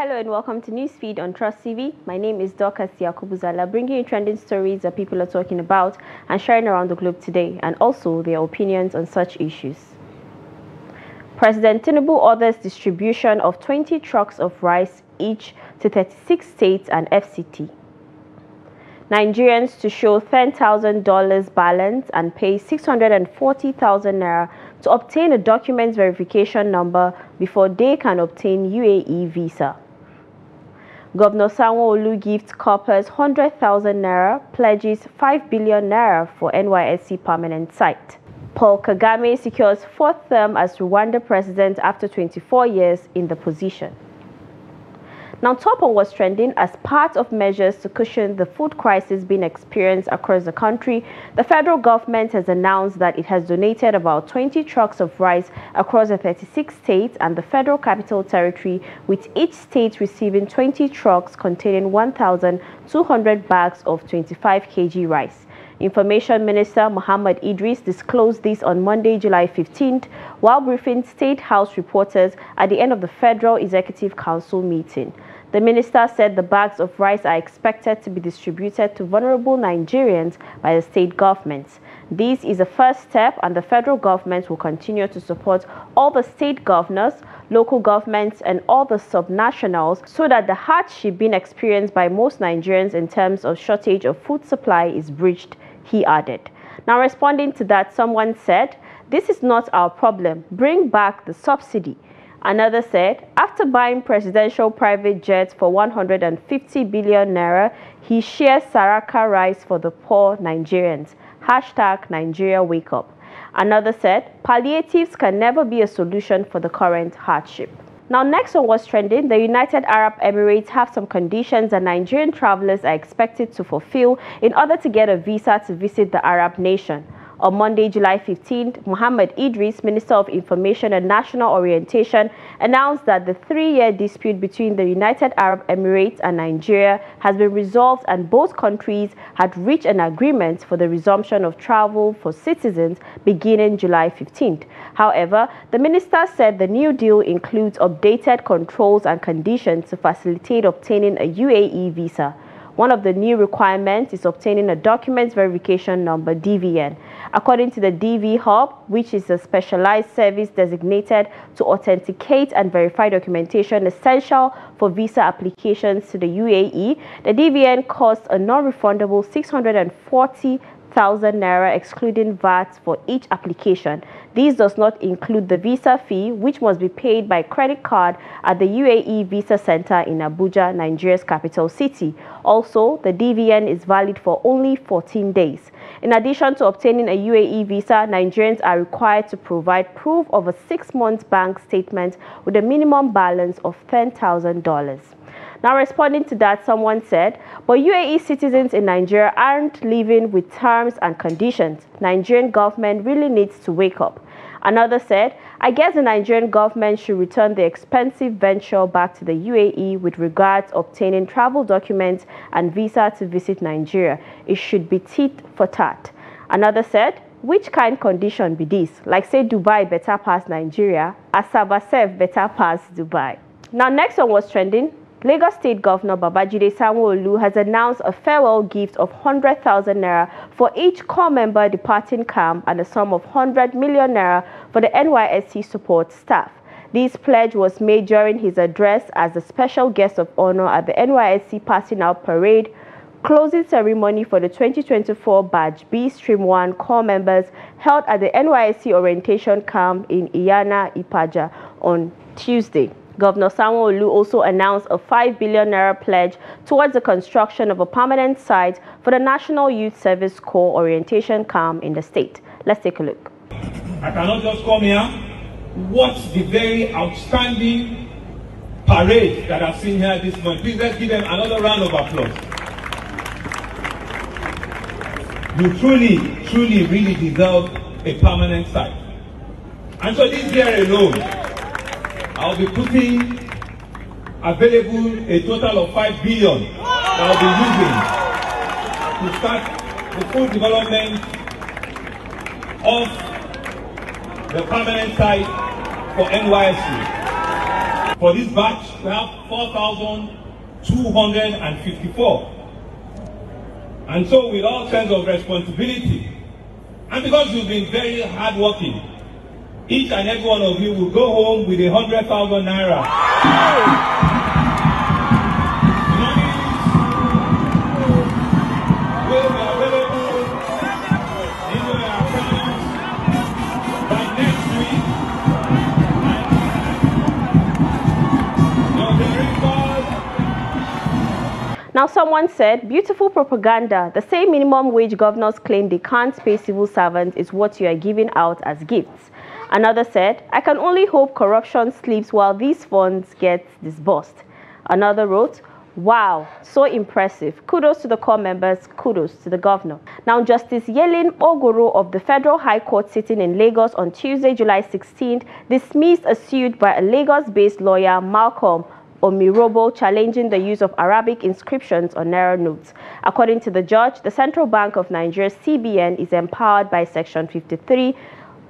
Hello and welcome to Newsfeed on Trust TV. My name is Dorcas Yakubu, bringing you trending stories that people are talking about and sharing around the globe today, and also their opinions on such issues. President Tinubu orders distribution of 20 trucks of rice each to 36 states and FCT. Nigerians to show $10,000 balance and pay 640,000 naira to obtain a document verification number before they can obtain UAE visa. Governor Sanwo-Olu gives coppers 100,000 naira, pledges 5 billion naira for NYSC permanent site. Paul Kagame secures fourth term as Rwanda president after 24 years in the position. Now, top on what's trending: as part of measures to cushion the food crisis being experienced across the country, the federal government has announced that it has donated about 20 trucks of rice across the 36 states and the Federal Capital Territory, with each state receiving 20 trucks containing 1,200 bags of 25 kg rice. Information Minister Muhammad Idris disclosed this on Monday, July 15th, while briefing State House reporters at the end of the Federal Executive Council meeting. The minister said the bags of rice are expected to be distributed to vulnerable Nigerians by the state governments. This is a first step, and the federal government will continue to support all the state governors, local governments, and all the subnationals so that the hardship being experienced by most Nigerians in terms of shortage of food supply is bridged, he added. Now, responding to that, someone said, "This is not our problem. Bring back the subsidy." Another said, after buying presidential private jets for 150 billion naira, he shares Saraka rice for the poor Nigerians. Hashtag Nigeria Wake Up. Another said, palliatives can never be a solution for the current hardship. Now, next on what's trending, the United Arab Emirates have some conditions that Nigerian travelers are expected to fulfill in order to get a visa to visit the Arab nation. On Monday, July 15th, Muhammad Idris, Minister of Information and National Orientation, announced that the 3-year dispute between the United Arab Emirates and Nigeria has been resolved, and both countries had reached an agreement for the resumption of travel for citizens beginning July 15th. However, the minister said the new deal includes updated controls and conditions to facilitate obtaining a UAE visa. One of the new requirements is obtaining a document verification number, DVN. According to the DV Hub, which is a specialized service designated to authenticate and verify documentation essential for visa applications to the UAE, the DVN costs a non-refundable 640,000 naira excluding VAT for each application. This does not include the visa fee, which must be paid by credit card at the UAE Visa Center in Abuja, Nigeria's capital city. Also, the DVN is valid for only 14 days. In addition to obtaining a UAE visa, Nigerians are required to provide proof of a 6-month bank statement with a minimum balance of $10,000. Now, responding to that, someone said, but UAE citizens in Nigeria aren't living with terms and conditions. Nigerian government really needs to wake up. Another said, I guess the Nigerian government should return the expensive venture back to the UAE with regards to obtaining travel documents and visa to visit Nigeria. It should be tit for tat. Another said, which kind condition be this? Like say Dubai better pass Nigeria, Asaba sef better pass Dubai. Now, next on what's trending, Lagos State Governor Babajide Sanwo-Olu has announced a farewell gift of 100,000 naira for each corps member departing camp and a sum of 100 million naira for the NYSC support staff. This pledge was made during his address as a special guest of honor at the NYSC Passing Out Parade closing ceremony for the 2024 Batch B Stream 1 corps members held at the NYSC Orientation Camp in Iyana, Ipaja on Tuesday. Governor Sanwo-Olu also announced a 5 billion naira pledge towards the construction of a permanent site for the National Youth Service Corps Orientation Camp in the state. Let's take a look. I cannot just come here, watch the very outstanding parade that I've seen here this morning. Please, let's give them another round of applause. You truly, really deserve a permanent site. And so this year alone, I'll be putting available a total of 5 billion that I'll be using to start the full development of the permanent site for NYSC. For this batch, we have 4,254. And so with all sense of responsibility, and because you've been very hardworking, each and every one of you will go home with 100,000 naira. Monies will be available in your accounts by next week. Now, someone said, beautiful propaganda. The same minimum wage governors claim they can't pay civil servants is what you are giving out as gifts. Another said, I can only hope corruption sleeps while these funds get disbursed. Another wrote, wow, so impressive. Kudos to the core members, kudos to the governor. Now, Justice Yelin Ogoro of the Federal High Court sitting in Lagos on Tuesday, July 16th, dismissed a suit by a Lagos-based lawyer, Malcolm Omirobo, challenging the use of Arabic inscriptions on Naira notes. According to the judge, the Central Bank of Nigeria, CBN, is empowered by Section 53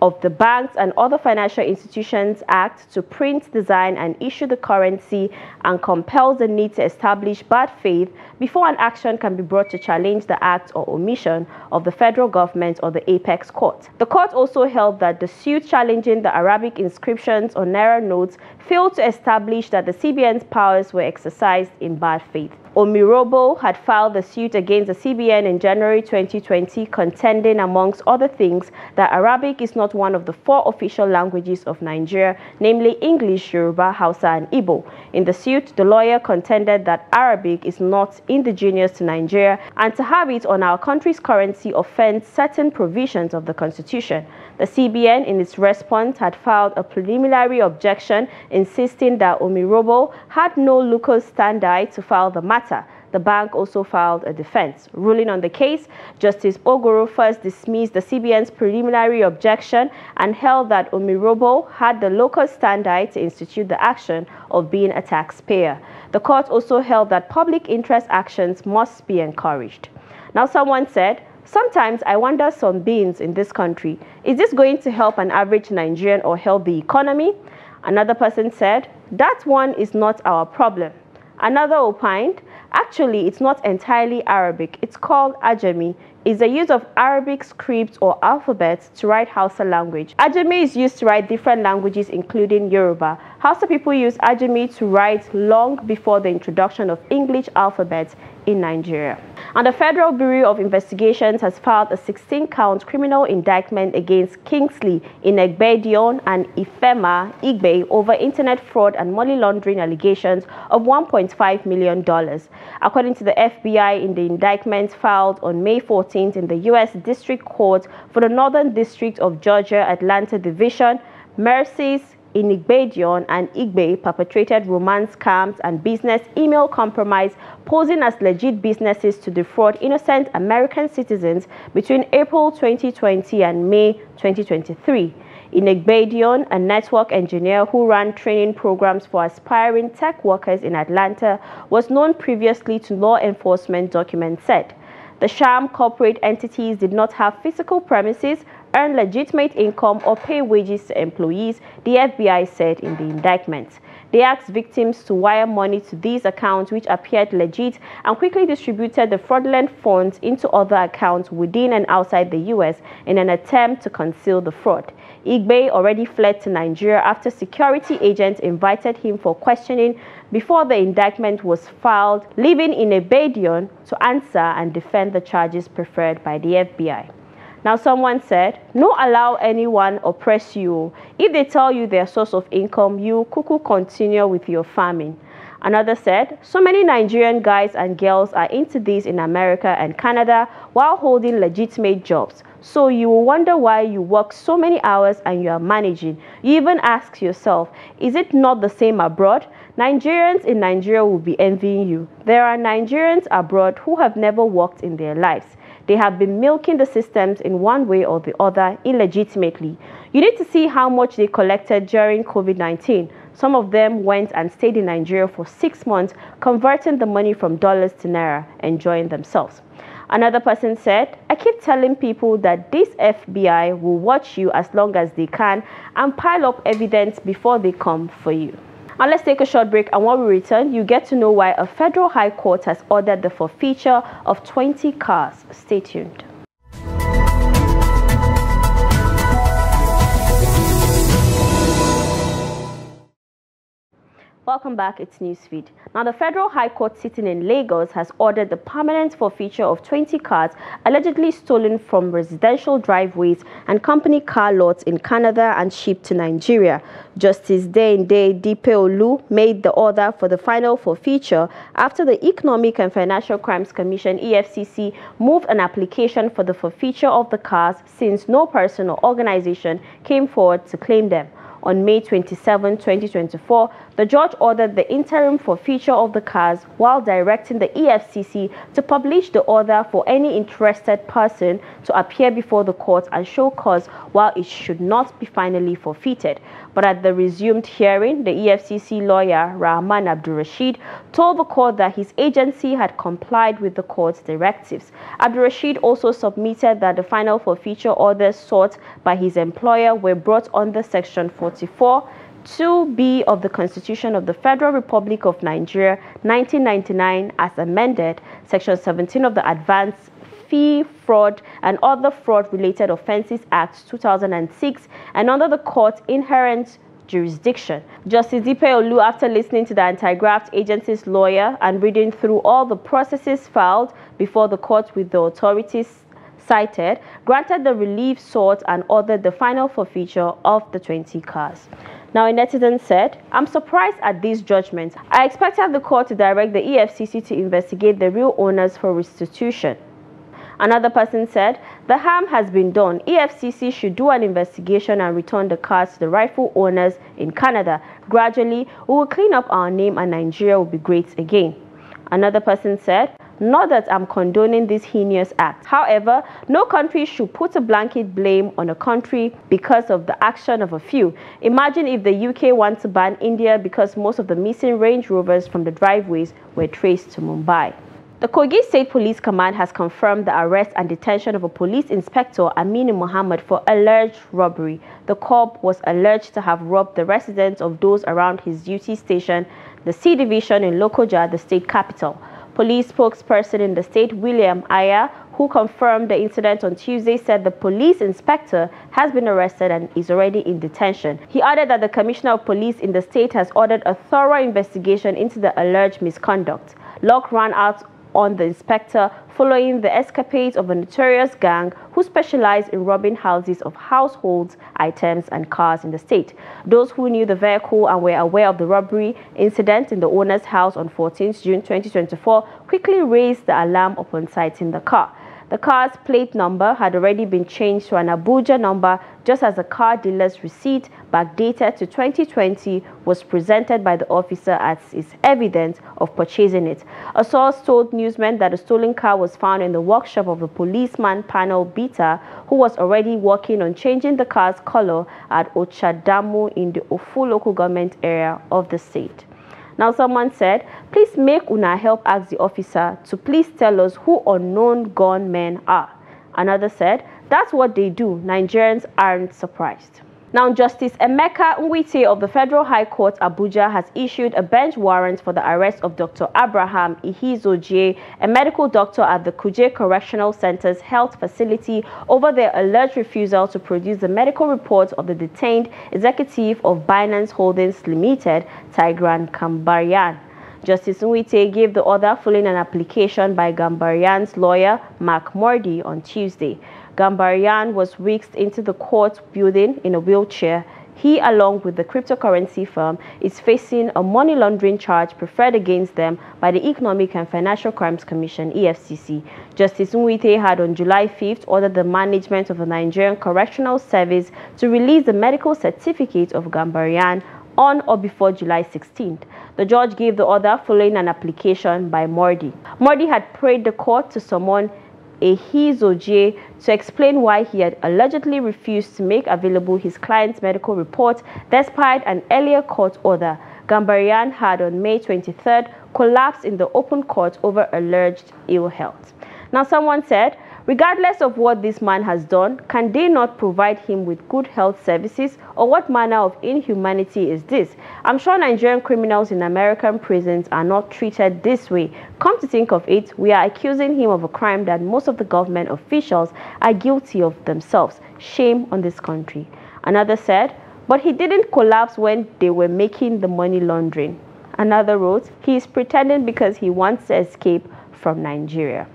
of the Banks and Other Financial Institutions Act to print, design, and issue the currency, and compels the need to establish bad faith before an action can be brought to challenge the act or omission of the federal government or the apex court. The court also held that the suit challenging the Arabic inscriptions on Naira notes failed to establish that the CBN's powers were exercised in bad faith. Omirobo had filed the suit against the CBN in January 2020, contending, amongst other things, that Arabic is not one of the 4 official languages of Nigeria, namely English, Yoruba, Hausa, and Igbo. In the suit, the lawyer contended that Arabic is not indigenous to Nigeria, and to have it on our country's currency offends certain provisions of the Constitution. The CBN, in its response, had filed a preliminary objection, insisting that Omirobo had no legal standing to file the matter. The bank also filed a defense. Ruling on the case, Justice Ogoro first dismissed the CBN's preliminary objection and held that Omirobo had the local standing to institute the action of being a taxpayer. The court also held that public interest actions must be encouraged. Now, someone said, sometimes I wonder some beans in this country. Is this going to help an average Nigerian or help the economy? Another person said, that one is not our problem. Another opined, actually, it's not entirely Arabic. It's called Ajami. It's the use of Arabic script or alphabets to write Hausa language. Ajami is used to write different languages, including Yoruba. Hausa people use Ajami to write long before the introduction of English alphabets in Nigeria. And the Federal Bureau of Investigations has filed a 16-count criminal indictment against Kingsley Inegbedion and Ifema Igbe over internet fraud and money laundering allegations of $1.5 million. According to the FBI, in the indictment filed on May 14th in the U.S. District Court for the Northern District of Georgia, Atlanta Division, Mercy's Inegbedion and Igbe perpetrated romance scams and business email compromise, posing as legit businesses to defraud innocent American citizens between April 2020 and May 2023. Inegbedion, a network engineer who ran training programs for aspiring tech workers in Atlanta, was known previously to law enforcement, documents said. The sham corporate entities did not have physical premises, earn legitimate income, or pay wages to employees, the FBI said in the indictment. They asked victims to wire money to these accounts, which appeared legit, and quickly distributed the fraudulent funds into other accounts within and outside the U.S. in an attempt to conceal the fraud. Igbe already fled to Nigeria after security agents invited him for questioning before the indictment was filed, leaving Inegbedion to answer and defend the charges preferred by the FBI. Now, someone said, no allow anyone oppress you. If they tell you their source of income, you kuku continue with your farming. Another said, so many Nigerian guys and girls are into this in America and Canada while holding legitimate jobs. So you will wonder why you work so many hours and you are managing. You even ask yourself, is it not the same abroad? Nigerians in Nigeria will be envying you. There are Nigerians abroad who have never worked in their lives. They have been milking the systems in one way or the other illegitimately. You need to see how much they collected during COVID-19. Some of them went and stayed in Nigeria for 6 months, converting the money from dollars to naira, enjoying themselves. Another person said, I keep telling people that this FBI will watch you as long as they can and pile up evidence before they come for you. Now let's take a short break, and when we return, you get to know why a federal high court has ordered the forfeiture of 20 cars. Stay tuned. Welcome back, it's Newsfeed. Now, the Federal High Court sitting in Lagos has ordered the permanent forfeiture of 20 cars allegedly stolen from residential driveways and company car lots in Canada and shipped to Nigeria. Justice Sanwo-Olu made the order for the final forfeiture after the Economic and Financial Crimes Commission (EFCC) moved an application for the forfeiture of the cars since no person or organization came forward to claim them. On May 27, 2024, the judge ordered the interim forfeiture of the cars while directing the EFCC to publish the order for any interested person to appear before the court and show cause while it should not be finally forfeited. But at the resumed hearing, the EFCC lawyer, Rahman Abdulrasheed, told the court that his agency had complied with the court's directives. Abdulrasheed also submitted that the final forfeiture orders sought by his employer were brought under Section 44 2B of the Constitution of the Federal Republic of Nigeria, 1999, as amended, Section 17 of the Advance Fee, Fraud, and Other Fraud-Related Offences Act 2006, and under the court's inherent jurisdiction. Justice Sanwo-Olu, after listening to the anti-graft agency's lawyer and reading through all the processes filed before the court with the authorities cited, granted the relief sought and ordered the final forfeiture of the 20 cars. Now, a netizen said, "I'm surprised at these judgments. I expected the court to direct the EFCC to investigate the real owners for restitution." Another person said, "The harm has been done. EFCC should do an investigation and return the cars to the rightful owners in Canada. Gradually, we will clean up our name and Nigeria will be great again." Another person said, "Not that I'm condoning this heinous act. However, no country should put a blanket blame on a country because of the action of a few. Imagine if the UK wants to ban India because most of the missing Range Rovers from the driveways were traced to Mumbai." The Kogi State Police Command has confirmed the arrest and detention of a police inspector, Aminu Muhammad, for alleged robbery. The corp was alleged to have robbed the residents of those around his duty station, the C Division in Lokoja, the state capital. Police spokesperson in the state, William Aya, who confirmed the incident on Tuesday, said the police inspector has been arrested and is already in detention. He added that the commissioner of police in the state has ordered a thorough investigation into the alleged misconduct. Luck ran out on the inspector following the escapades of a notorious gang who specialized in robbing houses of household items and cars in the state. Those who knew the vehicle and were aware of the robbery incident in the owner's house on 14th June 2024 quickly raised the alarm upon sighting the car. The car's plate number had already been changed to an Abuja number, just as the car dealer's receipt, backdated to 2020, was presented by the officer as is evidence of purchasing it. A source told newsmen that the stolen car was found in the workshop of the policeman Panel Bita, who was already working on changing the car's color at Ochadamu in the Ofu local government area of the state. Now, someone said, "Please make una help ask the officer to please tell us who unknown gunmen are." Another said, "That's what they do. Nigerians aren't surprised." Now, Justice Emeka Nwite of the Federal High Court, Abuja, has issued a bench warrant for the arrest of Dr. Abraham Ihizoje, a medical doctor at the Kuje Correctional Center's health facility, over their alleged refusal to produce the medical report of the detained executive of Binance Holdings Limited, Tigran Gambarian. Justice Nwite gave the order following an application by Gambarian's lawyer, Mark Mordi, on Tuesday. Gambarian was whisked into the court building in a wheelchair. He, along with the cryptocurrency firm, is facing a money laundering charge preferred against them by the Economic and Financial Crimes Commission, EFCC. Justice Nwite had on July 5th ordered the management of the Nigerian Correctional Service to release the medical certificate of Gambarian on or before July 16th. The judge gave the order following an application by Mordi. Mordi had prayed the court to summon Ihizoje to explain why he had allegedly refused to make available his client's medical report despite an earlier court order. Gambarian had on May 23rd collapsed in the open court over alleged ill health. Now, someone said, Regardless of what this man has done, can they not provide him with good health services? Or what manner of inhumanity is this? I'm sure Nigerian criminals in American prisons are not treated this way. Come to think of it, we are accusing him of a crime that most of the government officials are guilty of themselves. Shame on this country. Another said, but he didn't collapse when they were making the money laundering. Another wrote, he is pretending because he wants to escape from Nigeria.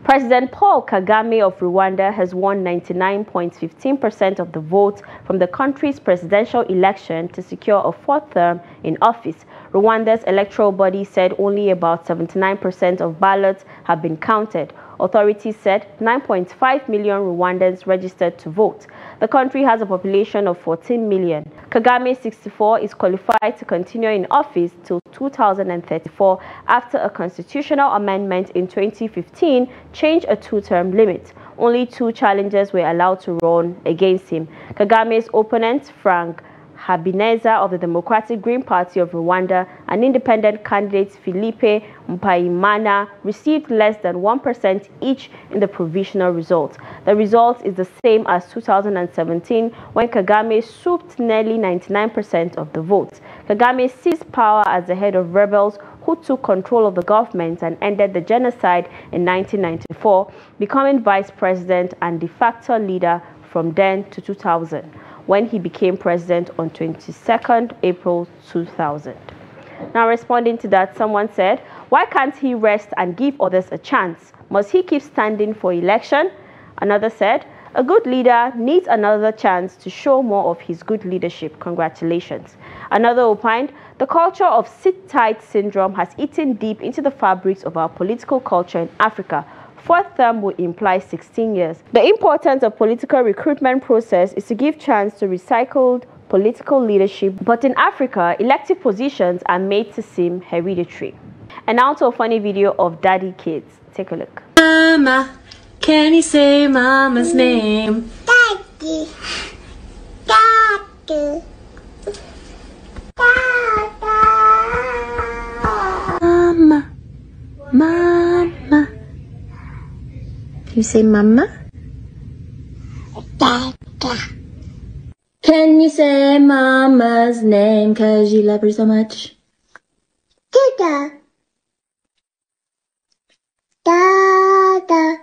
President Paul Kagame of Rwanda has won 99.15% of the votes from the country's presidential election to secure a fourth term in office. Rwanda's electoral body said only about 79% of ballots have been counted. Authorities said 9.5 million Rwandans registered to vote. The country has a population of 14 million. Kagame, 64, is qualified to continue in office till 2034 after a constitutional amendment in 2015 changed a two-term limit. Only 2 challengers were allowed to run against him. Kagame's opponent, Frank Habineza of the Democratic Green Party of Rwanda, and independent candidates Philippe Mpayimana received less than 1% each in the provisional result. The result is the same as 2017 when Kagame swooped nearly 99% of the votes. Kagame seized power as the head of rebels who took control of the government and ended the genocide in 1994, becoming vice president and de facto leader from then to 2000. When he became president on 22nd April 2000. Now, responding to that, someone said, why can't he rest and give others a chance? Must he keep standing for election? Another said, a good leader needs another chance to show more of his good leadership. Congratulations. Another opined, the culture of sit-tight syndrome has eaten deep into the fabrics of our political culture in Africa. Fourth term would imply 16 years. The importance of political recruitment process is to give chance to recycled political leadership, but in Africa, elective positions are made to seem hereditary. And now to a funny video of Daddy Kids. Take a look. Mama, can you say Mama's name? Daddy. Daddy. Mama. Mama. You say Mama? Dada. Can you say Mama's name cause you love her so much? Dada. Dada.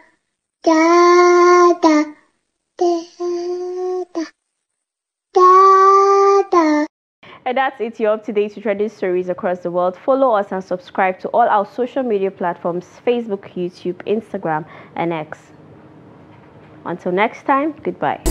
Dada. Dada. Dada. And that's it. You're up to date with trending stories across the world. Follow us and subscribe to all our social media platforms: Facebook, YouTube, Instagram, and X. Until next time, goodbye.